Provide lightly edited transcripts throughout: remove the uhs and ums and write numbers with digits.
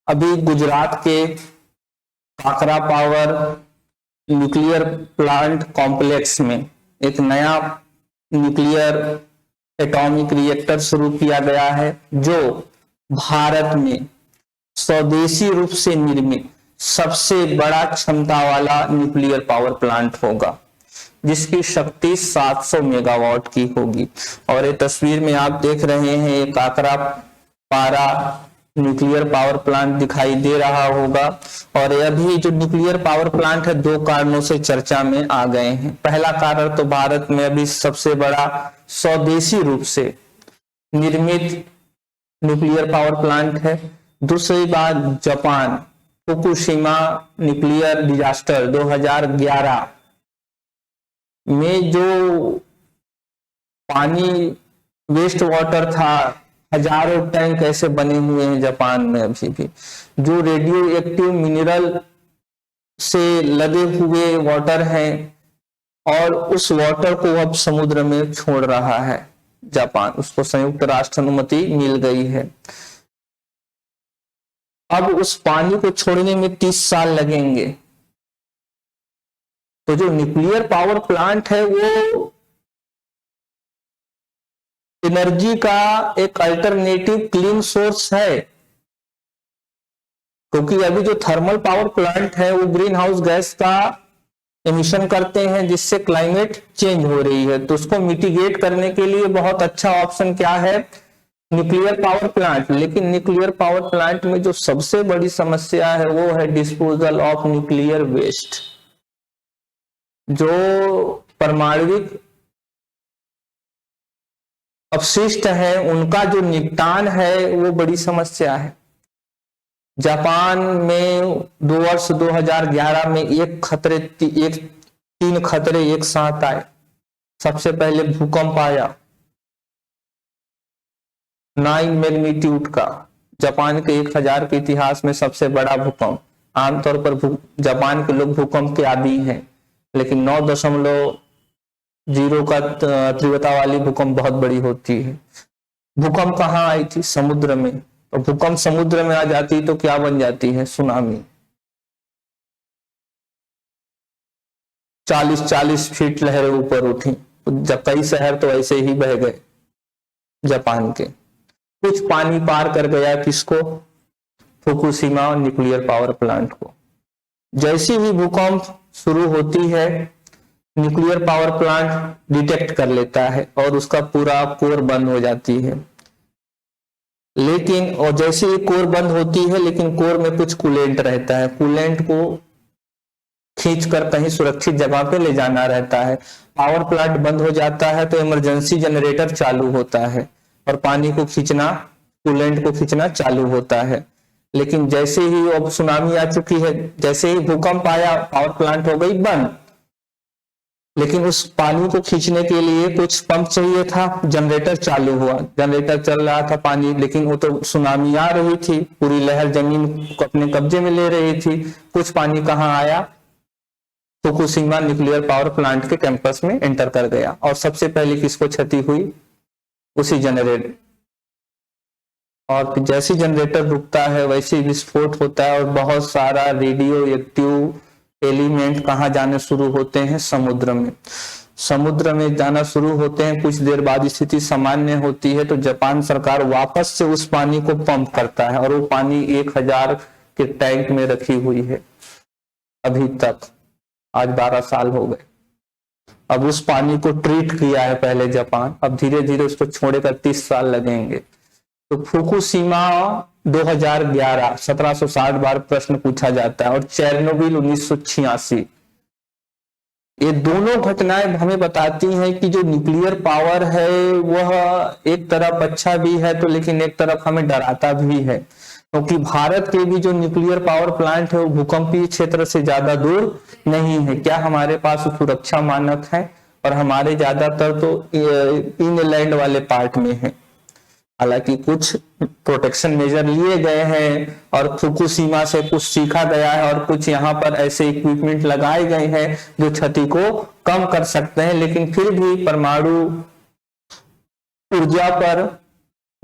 अभी गुजरात के काकरा power nuclear plant complex में एक नया न्यूक्लियर एटॉमिक रिएक्टर शुरू किया गया है, जो भारत में स्वदेशी रूप से निर्मित सबसे बड़ा क्षमता वाला न्यूक्लियर पावर प्लांट होगा, जिसकी शक्ति 700 मेगावाट की होगी। और ये तस्वीर में आप देख रहे हैं, ये काकरा पारा न्यूक्लियर पावर प्लांट दिखाई दे रहा होगा। और अभी जो न्यूक्लियर पावर प्लांट है, दो कारणों से चर्चा में आ गए हैं। पहला कारण तो भारत में अभी सबसे बड़ा स्वदेशी रूप से निर्मित न्यूक्लियर पावर प्लांट है। दूसरी बात, जापान फुकुशिमा न्यूक्लियर डिजास्टर 2011 में जो पानी वेस्ट वाटर था, हजारों टैंक ऐसे बने हुए हैं जापान में अभी भी, जो रेडियो एक्टिव मिनरल से लदे हुए वाटर हैं, और उस वाटर को अब समुद्र में छोड़ रहा है जापान। उसको संयुक्त राष्ट्र अनुमति मिल गई है। अब उस पानी को छोड़ने में 30 साल लगेंगे। तो जो न्यूक्लियर पावर प्लांट है वो एनर्जी का एक अल्टरनेटिव क्लीन सोर्स है, क्योंकि अभी जो थर्मल पावर प्लांट है वो ग्रीन हाउस गैस का एमिशन करते हैं, जिससे क्लाइमेट चेंज हो रही है। तो उसको मिटिगेट करने के लिए बहुत अच्छा ऑप्शन क्या है, न्यूक्लियर पावर प्लांट। लेकिन न्यूक्लियर पावर प्लांट में जो सबसे बड़ी समस्या है वो है डिस्पोजल ऑफ न्यूक्लियर वेस्ट। जो परमाणविक अपशिष्ट है उनका जो निपटान है वो बड़ी समस्या है। जापान में 2011 में तीन खतरे एक साथ आए। सबसे पहले भूकंप आया 9 मैग्नीट्यूड का, जापान के 1000 के इतिहास में सबसे बड़ा भूकंप। आमतौर पर जापान के लोग भूकंप के आदी हैं, लेकिन 9.0 का तीव्रता वाली भूकंप बहुत बड़ी होती है। भूकंप कहाँ आई थी? समुद्र में। तो भूकंप समुद्र में आ जाती तो क्या बन जाती है? सुनामी। 40-40 फीट लहरें ऊपर उठी, जब कई शहर तो ऐसे ही बह गए जापान के। कुछ पानी पार कर गया किसको? फुकुशिमा न्यूक्लियर पावर प्लांट को। जैसी ही भूकंप शुरू होती है, न्यूक्लियर पावर प्लांट डिटेक्ट कर लेता है और उसका पूरा कोर बंद हो जाती है। लेकिन और जैसे ही कोर बंद होती है, लेकिन कोर में कुछ कूलेंट रहता है। कूलेंट को खींचकर कहीं सुरक्षित जगह पे ले जाना रहता है। पावर प्लांट बंद हो जाता है तो इमरजेंसी जनरेटर चालू होता है और पानी को खींचना, कूलेंट को खींचना चालू होता है। लेकिन जैसे ही अब सुनामी आ चुकी है, जैसे ही भूकंप आया, पावर प्लांट हो गई बंद। लेकिन उस पानी को खींचने के लिए कुछ पंप चाहिए था, जनरेटर चालू हुआ, जनरेटर चल रहा था पानी, लेकिन वो तो सुनामी आ रही थी, पूरी लहर जमीन को अपने कब्जे में ले रही थी। कुछ पानी कहाँ आया? फुकुशिमा न्यूक्लियर पावर प्लांट के कैंपस में एंटर कर गया। और सबसे पहले किसको क्षति हुई? उसी जनरेटर। और जैसे जनरेटर रुकता है वैसे विस्फोट होता है और बहुत सारा रेडियो एक्टिव एलिमेंट कहाँ जाने शुरू होते हैं? समुद्र में। समुद्र में जाना शुरू होते हैं। कुछ देर बाद स्थिति सामान्य होती है तो जापान सरकार वापस से उस पानी को पंप करता है और वो पानी 1000 के टैंक में रखी हुई है अभी तक। आज 12 साल हो गए। अब उस पानी को ट्रीट किया है पहले जापान, अब धीरे धीरे उसको छोड़ेकर 30 साल लगेंगे। तो फुकुशिमा 2011 1760 बार प्रश्न पूछा जाता है, और चेरनोबिल 1986। ये दोनों घटनाएं हमें बताती हैं कि जो न्यूक्लियर पावर है वह एक तरफ अच्छा भी है तो, लेकिन एक तरफ हमें डराता भी है, क्योंकि भारत के भी जो न्यूक्लियर पावर प्लांट है वो भूकंपीय क्षेत्र से ज्यादा दूर नहीं है। क्या हमारे पास सुरक्षा मानक है? और हमारे ज्यादातर तो इनलैंड वाले पार्ट में है। हालांकि कुछ प्रोटेक्शन मेजर लिए गए हैं और फुकुशिमा से कुछ सीखा गया है और कुछ यहाँ पर ऐसे इक्विपमेंट लगाए गए हैं जो क्षति को कम कर सकते हैं, लेकिन फिर भी परमाणु ऊर्जा पर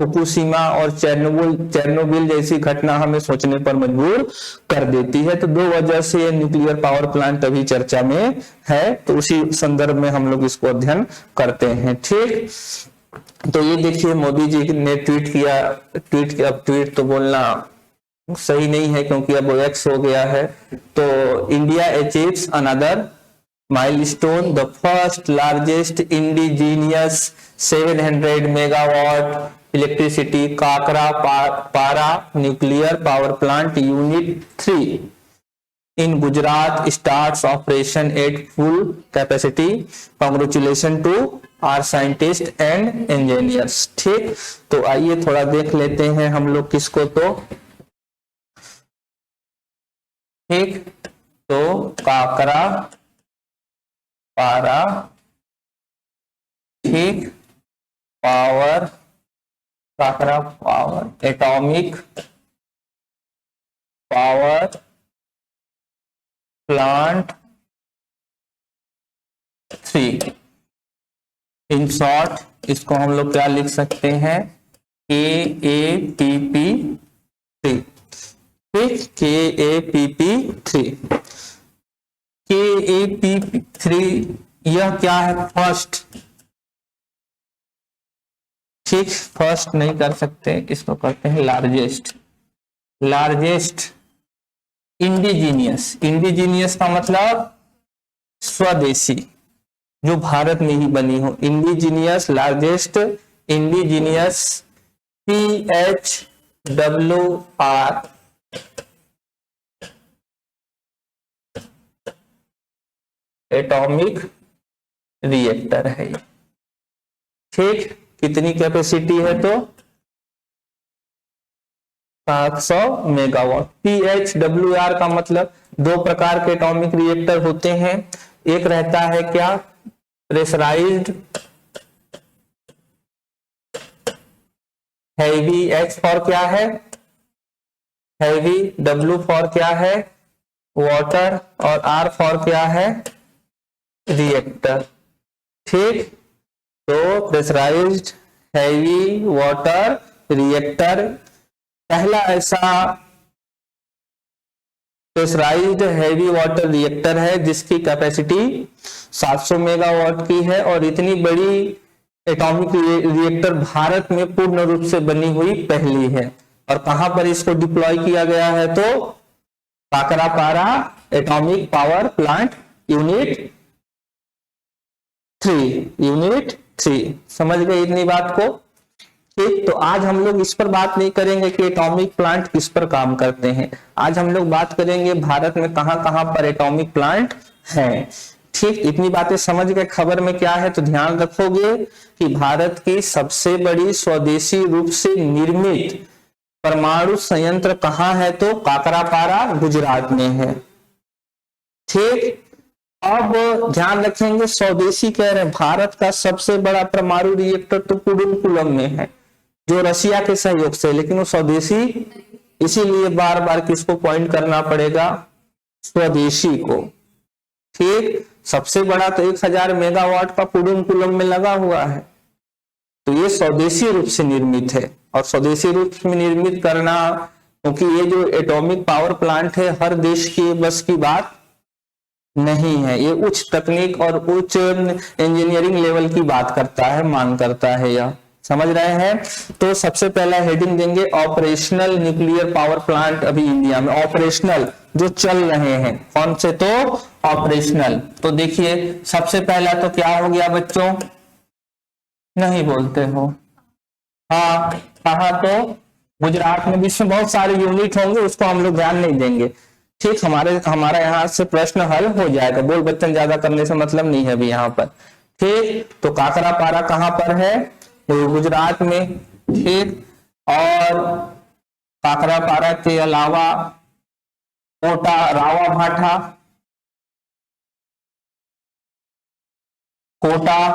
फुकुशिमा और चेरनोबिल जैसी घटना हमें सोचने पर मजबूर कर देती है। तो दो वजह से ये न्यूक्लियर पावर प्लांट अभी चर्चा में है, तो उसी संदर्भ में हम लोग इसको अध्ययन करते हैं। ठीक, तो ये देखिए मोदी जी ने ट्वीट किया, अब ट्वीट तो बोलना सही नहीं है क्योंकि अब वो एक्स हो गया है। तो India achieves another milestone, the first largest indigenous 700 megawatt electricity Kakrapar nuclear power plant unit 3 in Gujarat starts operation at full capacity. Congratulations to our scientists and engineers. ठीक, तो आइए थोड़ा देख लेते हैं हम लोग किसको। तो ठीक, तो काकरा पारा, ठीक, power, Kakrapar atomic power plant 3, in short इसको हम लोग क्या लिख सकते हैं, KAPP 3। ठीक, KAPP 3, KAPP 3 यह क्या है, फर्स्ट। ठीक, फर्स्ट नहीं कर सकते, इसको करते हैं लार्जेस्ट। लार्जेस्ट इंडिजीनियस का मतलब स्वदेशी, जो भारत में ही बनी हो। Indigenous, largest indigenous, PHWR atomic reactor है ये। ठीक, कितनी कैपेसिटी है, तो 700 मेगावाट। PHWR का मतलब दो प्रकार के एटॉमिक रिएक्टर होते हैं। एक रहता है क्या, प्रेशराइज्ड हैवी, H फॉर क्या है हैवी, W फॉर क्या है वाटर, और R फॉर क्या है रिएक्टर। ठीक, तो प्रेशराइज्ड हैवी वाटर रिएक्टर पहला ऐसा प्रेशराइज्ड हैवी वाटर रिएक्टर है जिसकी कैपेसिटी 700 मेगावाट की है, और इतनी बड़ी एटॉमिक रिएक्टर भारत में पूर्ण रूप से बनी हुई पहली है। और कहां पर इसको डिप्लॉय किया गया है, तो Kakrapar atomic power plant unit 3। समझ गए इतनी बात को। ठीक, तो आज हम लोग इस पर बात नहीं करेंगे कि एटॉमिक प्लांट किस पर काम करते हैं। आज हम लोग बात करेंगे भारत में कहां कहां पर एटॉमिक प्लांट हैं। ठीक, इतनी बातें समझ गए। खबर में क्या है, तो ध्यान रखोगे कि भारत की सबसे बड़ी स्वदेशी रूप से निर्मित परमाणु संयंत्र कहां है, तो काकरापारा गुजरात में है। ठीक, अब ध्यान रखेंगे स्वदेशी कह रहे हैं, भारत का सबसे बड़ा परमाणु रिएक्टर तो कुडुमकुलम में है जो रशिया के सहयोग से, लेकिन वो स्वदेशी, इसीलिए बार बार किसको पॉइंट करना पड़ेगा, स्वदेशी को। ठीक, सबसे बड़ा तो 1000 मेगावाट का कुडुमकुलम में लगा हुआ है, तो ये स्वदेशी रूप से निर्मित है। और स्वदेशी रूप में निर्मित करना, क्योंकि ये जो एटॉमिक पावर प्लांट है हर देश की बस की बात नहीं है, ये उच्च तकनीक और उच्च इंजीनियरिंग लेवल की बात करता है, मांग करता है, यह समझ रहे हैं। तो सबसे पहला हेडिंग देंगे ऑपरेशनल न्यूक्लियर पावर प्लांट अभी इंडिया में, ऑपरेशनल जो चल रहे हैं, कौन से, तो ऑपरेशनल। तो देखिए सबसे पहला तो क्या हो गया बच्चों, नहीं बोलते हो, हाँ कहा, तो गुजरात में। इसमें बहुत सारे यूनिट होंगे, उसको हम लोग ध्यान नहीं देंगे। ठीक, हमारा यहाँ से प्रश्न हल हो जाएगा, बोल बच्चन ज्यादा करने से मतलब नहीं है अभी यहाँ पर। ठीक, तो काकरापारा कहाँ पर है, गुजरात में। ठीक, और काकरापारा के अलावा कोटा, रावा भाटा, कोटा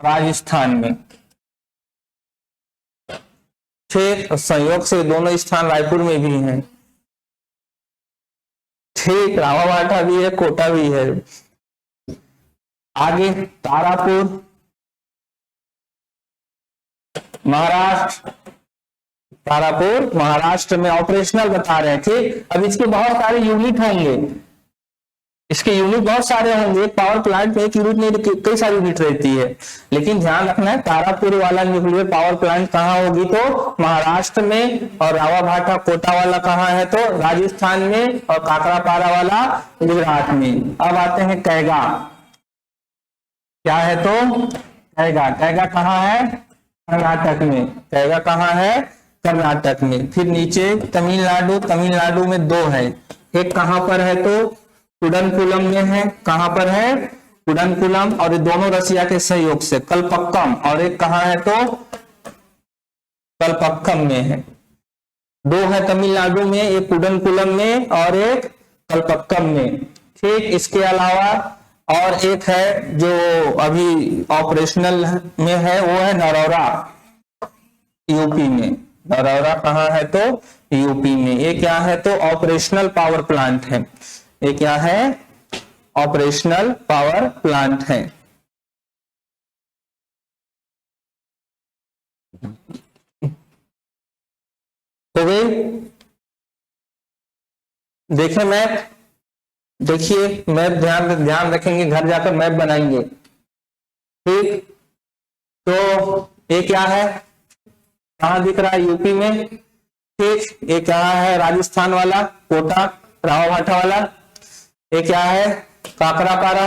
राजस्थान में। ठीक, संयोग से दोनों स्थान रायपुर में भी हैं। ठीक, रावा भाटा भी है, कोटा भी है। आगे तारापुर, महाराष्ट्र, तारापुर महाराष्ट्र में ऑपरेशनल बता रहे हैं। ठीक, अब इसके बहुत सारे यूनिट होंगे, इसके यूनिट बहुत सारे होंगे। पावर प्लांट में एक यूनिट नहीं, कई सारी यूनिट रहती है, लेकिन ध्यान रखना है तारापुर वाला न्यूक्लियर पावर प्लांट कहाँ होगी, तो महाराष्ट्र में, और रावा भाटा कोटा वाला कहाँ है, तो राजस्थान में, और काकरापारा वाला गुजरात में। अब आते हैं कैगा, क्या है तो कैगा, कैगा कहाँ है, कर्नाटक में, कैगा कहाँ है, कर्नाटक में। फिर नीचे तमिलनाडु, तमिलनाडु में दो है, एक कहाँ पर है तो कुडनकुलम में है, कहां पर है, कुडनकुलम, और ये दोनों रसिया के सहयोग से, कलपक्कम, और एक कहां है तो कलपक्कम में है। दो है तमिलनाडु में, एक कुडनकुलम में और एक कलपक्कम में। ठीक, इसके अलावा और एक है जो अभी ऑपरेशनल में है, वो है नरौरा, यूपी में। नरौरा कहाँ है तो यूपी में। ये क्या है तो ऑपरेशनल पावर प्लांट है, ये क्या है, ऑपरेशनल पावर प्लांट है। तो भाई देखें मैप, देखिए मैप, ध्यान रखेंगे, घर जाकर मैप बनाएंगे। ठीक, तो ये क्या है, कहां दिख रहा है, यूपी में। ठीक, ये क्या है, राजस्थान वाला कोटा रावा भाटा वाला। ये क्या है, काकरापारा।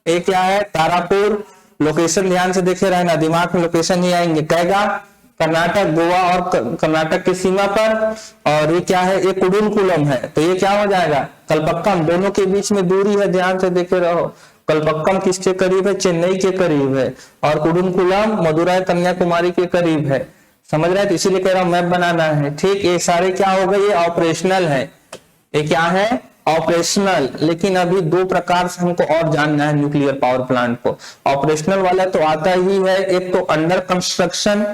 ये क्या है, तारापुर। लोकेशन ध्यान से देखे रहना, दिमाग में लोकेशन ही आएंगे। कैगा कर्नाटक, गोवा और कर्नाटक की सीमा पर। और ये क्या है, ये कुडनकुलम है, तो ये क्या हो जाएगा, कलपक्कम। दोनों के बीच में दूरी है, ध्यान से देखे रहो। कलपक्कम किसके करीब है, चेन्नई के करीब है, और कुडनकुलम मदुरै कन्याकुमारी के करीब है। समझ रहे हैं, तो इसीलिए कह रहा हूं मैप बनाना है। ठीक, ये सारे क्या हो गए, ये ऑपरेशनल है। ये क्या है, ऑपरेशनल। लेकिन अभी दो प्रकार से हमको और जानना है न्यूक्लियर पावर प्लांट को। ऑपरेशनल वाला तो आता ही है, एक तो अंडर कंस्ट्रक्शन,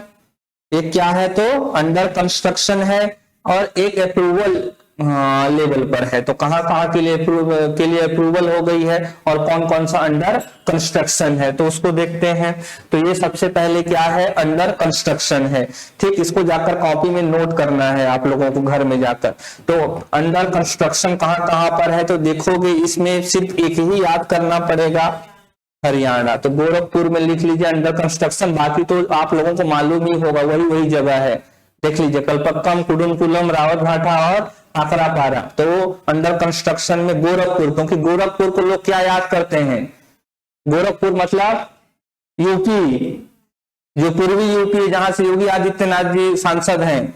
एक क्या है तो अंडर कंस्ट्रक्शन है, और एक अप्रूवल लेवल पर है। तो कहां कहां के लिए अप्रूवल हो गई है, और कौन कौन सा अंडर कंस्ट्रक्शन है, तो उसको देखते हैं। तो ये सबसे पहले क्या है, अंडर कंस्ट्रक्शन है। ठीक, इसको जाकर कॉपी में नोट करना है आप लोगों को घर में जाकर। तो अंडर कंस्ट्रक्शन कहां कहां पर है, तो देखोगे इसमें सिर्फ एक ही याद करना पड़ेगा, हरियाणा। तो गोरखपुर में लिख लीजिए अंडर कंस्ट्रक्शन, बाकी तो आप लोगों को मालूम ही होगा, वही जगह है। देख लीजिए, कलपक्कम, कुडनकुलम, रावत भाटा और काकरापारा। तो अंडर कंस्ट्रक्शन में गोरखपुर, क्योंकि गोरखपुर को लोग क्या याद करते हैं, गोरखपुर मतलब यूपी, जो पूर्वी यूपी है, जहां से योगी आदित्यनाथ जी सांसद हैं,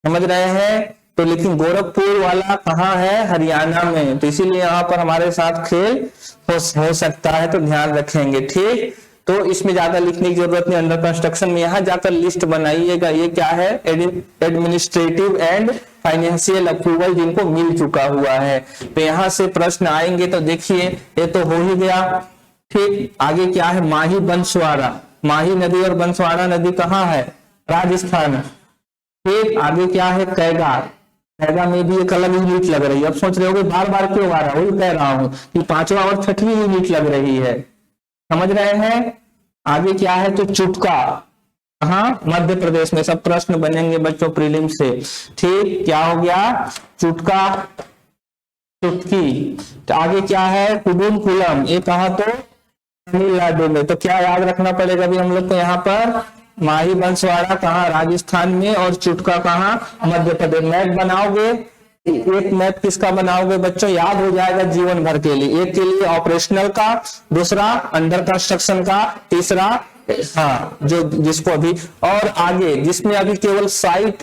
समझ रहे हैं। तो लेकिन गोरखपुर वाला कहाँ है, हरियाणा में। तो इसीलिए यहाँ पर हमारे साथ खेल हो सकता है, तो ध्यान रखेंगे। ठीक, तो इसमें ज्यादा लिखने की जरूरत नहीं। अंडर कंस्ट्रक्शन में यहाँ जाकर लिस्ट बनाइएगा, ये क्या है, एडमिनिस्ट्रेटिव एंड फाइनेंशियल अप्रूवल जिनको मिल चुका हुआ है। तो यहाँ से प्रश्न आएंगे, तो देखिए ये तो हो ही गया। ठीक, आगे क्या है, माही बंसवाड़ा। माही नदी और बंसवाड़ा नदी कहाँ है, राजस्थान। ठीक, आगे क्या है, कैगा। कैगा में भी एक अलग यूनिट लग रही है। अब सोच रहे होगे बार बार क्यों आ रहा है, वही कह रहा हूं कि पांचवा और छठवीं यूनिट लग रही है, समझ रहे हैं। आगे क्या है तो चुटका, कहाँ, मध्य प्रदेश में। सब प्रश्न बनेंगे बच्चों प्रीलिम से। ठीक, क्या हो गया, चुटका, चुटकी। तो आगे क्या है, कुडनकुलम, ये कहा तो तमिलनाडु में। तो क्या याद रखना पड़ेगा अभी हम लोग को, यहाँ पर माही बंसवाड़ा कहाँ, राजस्थान में, और चुटका कहाँ, मध्य प्रदेश। मैप बनाओगे, एक मैप किसका बनाओगे बच्चों, याद हो जाएगा जीवन भर के लिए। एक के लिए ऑपरेशनल का, दूसरा अंडर कंस्ट्रक्शन का, तीसरा हाँ जो जिसको अभी, और आगे जिसमें अभी केवल साइट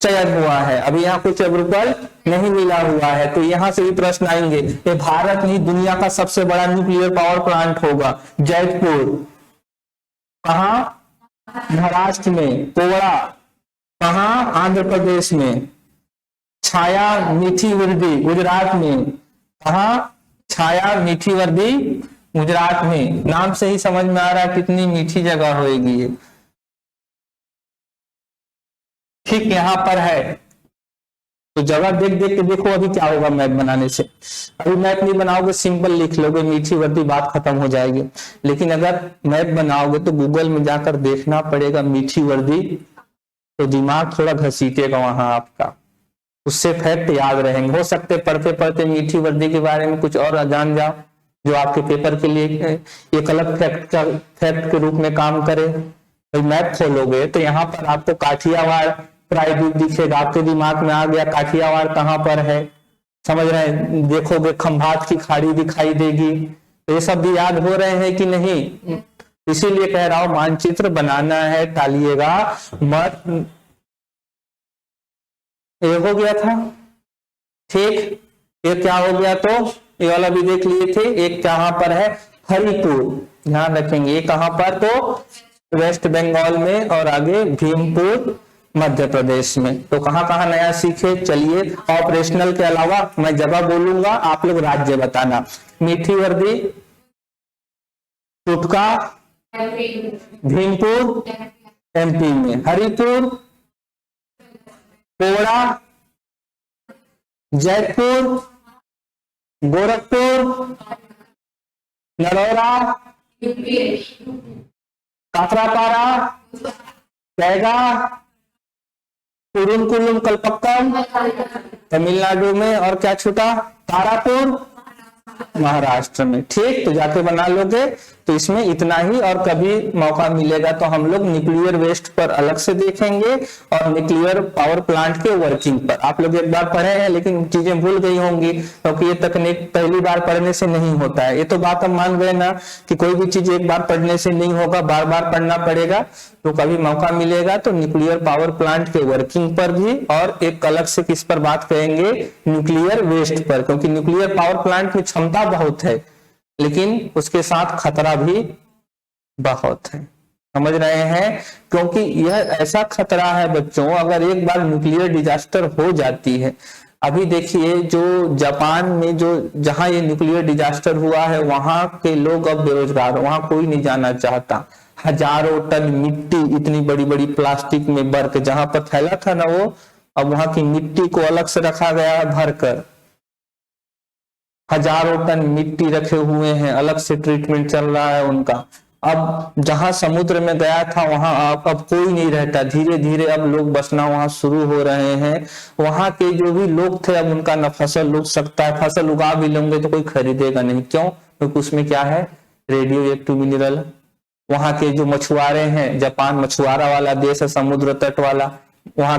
चयन हुआ है, अभी यहाँ कुछ अप्रूवल नहीं मिला हुआ है। तो यहाँ से भी प्रश्न आएंगे। ये भारत नहीं, दुनिया का सबसे बड़ा न्यूक्लियर पावर प्लांट होगा जैतपुर, कहाँ, महाराष्ट्र में। कोवड़ा कहाँ, आंध्र प्रदेश में। छाया मीठी वर्दी गुजरात में, कहाँ, छाया मीठी वर्दी गुजरात में। नाम से ही समझ में आ रहा है कितनी मीठी जगह होगी ये। ठीक, यहां पर है तो जगह देख देख के देखो अभी क्या होगा मैप बनाने से। अभी मैप नहीं बनाओगे, सिंपल लिख लोगे मीठी वर्दी, बात खत्म हो जाएगी। लेकिन अगर मैप बनाओगे तो गूगल में जाकर देखना पड़ेगा मीठी वर्दी, तो दिमाग थोड़ा घसीटेगा वहां आपका, उससे फैक्ट याद रहेंगे। हो सकते पढ़ते पढ़ते मीठी वर्दी के बारे में कुछ और जान जाओ जो आपके पेपर के लिए एक अलग फैक्ट के रूप में काम करे। तो मैप खोलोगे तो यहाँ पर आपको काठियावाड़ प्रायद्वीप दिखेगा, आपके दिमाग में आ गया काठियावाड़ कहाँ पर है, समझ रहे हैं। देखोगे खंभात की खाड़ी दिखाई देगी, तो ये सब भी याद हो रहे हैं कि नहीं। इसीलिए कह रहा हूं मानचित्र बनाना है, टालिएगा मत। ये हो गया था ठीक, ये क्या हो गया, तो ये वाला भी देख लिए थे। एक कहां पर है, हरिपुर, ध्यान रखेंगे ये कहां पर, तो वेस्ट बंगाल में, और आगे भीमपुर मध्य प्रदेश में। तो कहां कहां नया सीखे, चलिए। ऑपरेशनल के अलावा मैं जगह बोलूंगा, आप लोग राज्य बताना। मीठी वर्दी, टुटका भीमपुर एमपी में, हरिपुर, कोड़ा, जयपुर, गोरखपुर, नरौरा, काकरापारा, कैगा, कुरुम कलपक्कम तमिलनाडु में, और क्या छूटा, तारापुर महाराष्ट्र में। ठीक, तो जाके बना लोगे। तो इसमें इतना ही, और कभी मौका मिलेगा तो हम लोग न्यूक्लियर वेस्ट पर अलग से देखेंगे और न्यूक्लियर पावर प्लांट के वर्किंग पर। आप लोग एक बार पढ़े हैं लेकिन चीजें भूल गई होंगी, क्योंकि ये तकनीक पहली बार पढ़ने से नहीं होता है। ये तो बात हम मान गए ना कि कोई भी चीज एक बार पढ़ने से नहीं होगा, बार बार पढ़ना पड़ेगा। तो कभी मौका मिलेगा तो न्यूक्लियर पावर प्लांट के वर्किंग पर भी, और एक अलग से किस पर बात करेंगे, न्यूक्लियर वेस्ट पर। क्योंकि न्यूक्लियर पावर प्लांट में क्षमता बहुत है लेकिन उसके साथ खतरा भी बहुत है, समझ रहे हैं। क्योंकि यह ऐसा खतरा है बच्चों, अगर एक बार न्यूक्लियर डिजास्टर हो जाती है। अभी देखिए जो जापान में जो जहां ये न्यूक्लियर डिजास्टर हुआ है वहां के लोग अब बेरोजगार, वहां कोई नहीं जाना चाहता। हजारों टन मिट्टी, इतनी बड़ी बड़ी प्लास्टिक में भर के, जहां पर फैला था ना वो, अब वहां की मिट्टी को अलग से रखा गया है भरकर। हजारों टन मिट्टी रखे हुए हैं, अलग से ट्रीटमेंट चल रहा है उनका। अब जहां समुद्र में गया था वहां अब कोई नहीं रहता, धीरे धीरे अब लोग बसना वहां शुरू हो रहे हैं। वहां के जो भी लोग थे अब उनका न फसल उग सकता है, फसल उगा भी लेंगे तो कोई खरीदेगा नहीं। क्यों? क्योंकि उसमें क्या है, रेडियो एक्टिव मिनरल। वहां के जो मछुआरे हैं, जापान मछुआरा वाला देश है, समुद्र तट वाला, वहां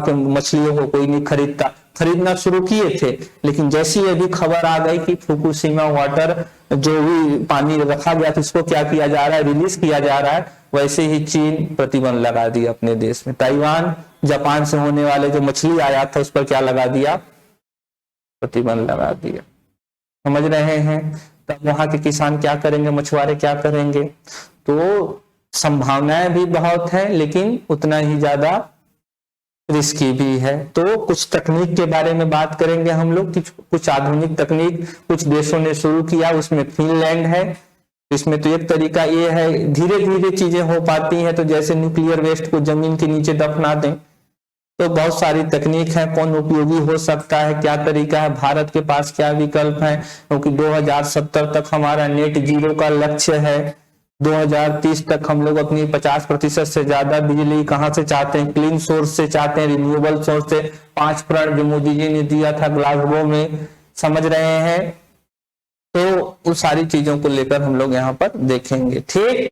के मछलियों को कोई नहीं खरीदता। खरीदना शुरू किए थे, लेकिन जैसी अभी खबर आ गई कि फुकुशिमा वाटर जो भी पानी रखा गया था उसको क्या किया जा रहा है, रिलीज किया जा रहा है, वैसे ही चीन प्रतिबंध लगा दिया अपने देश में। ताइवान, जापान से होने वाले जो मछली आया था उस पर क्या लगा दिया, प्रतिबंध लगा दिया, समझ रहे हैं। तब वहां के किसान क्या करेंगे, मछुआरे क्या करेंगे। तो संभावनाएं भी बहुत है लेकिन उतना ही ज्यादा रिस्की भी है। तो कुछ तकनीक के बारे में बात करेंगे हम लोग, कुछ आधुनिक तकनीक कुछ देशों ने शुरू किया, उसमें फिनलैंड है। इसमें तो एक तरीका ये है, धीरे धीरे चीजें हो पाती हैं। तो जैसे न्यूक्लियर वेस्ट को जमीन के नीचे दफना दें, तो बहुत सारी तकनीक है, कौन उपयोगी हो सकता है, क्या तरीका है, भारत के पास क्या विकल्प है। क्योंकि 2070 तक हमारा नेट जीरो का लक्ष्य है। 2030 तक हम लोग अपनी 50% से ज्यादा बिजली कहां से चाहते हैं, क्लीन सोर्स से चाहते हैं, रिन्यूएबल सोर्स से। 5 प्रण जो मोदी जी ने दिया था ग्लासगो में, समझ रहे हैं। तो उस सारी चीजों को लेकर हम लोग यहाँ पर देखेंगे, ठीक।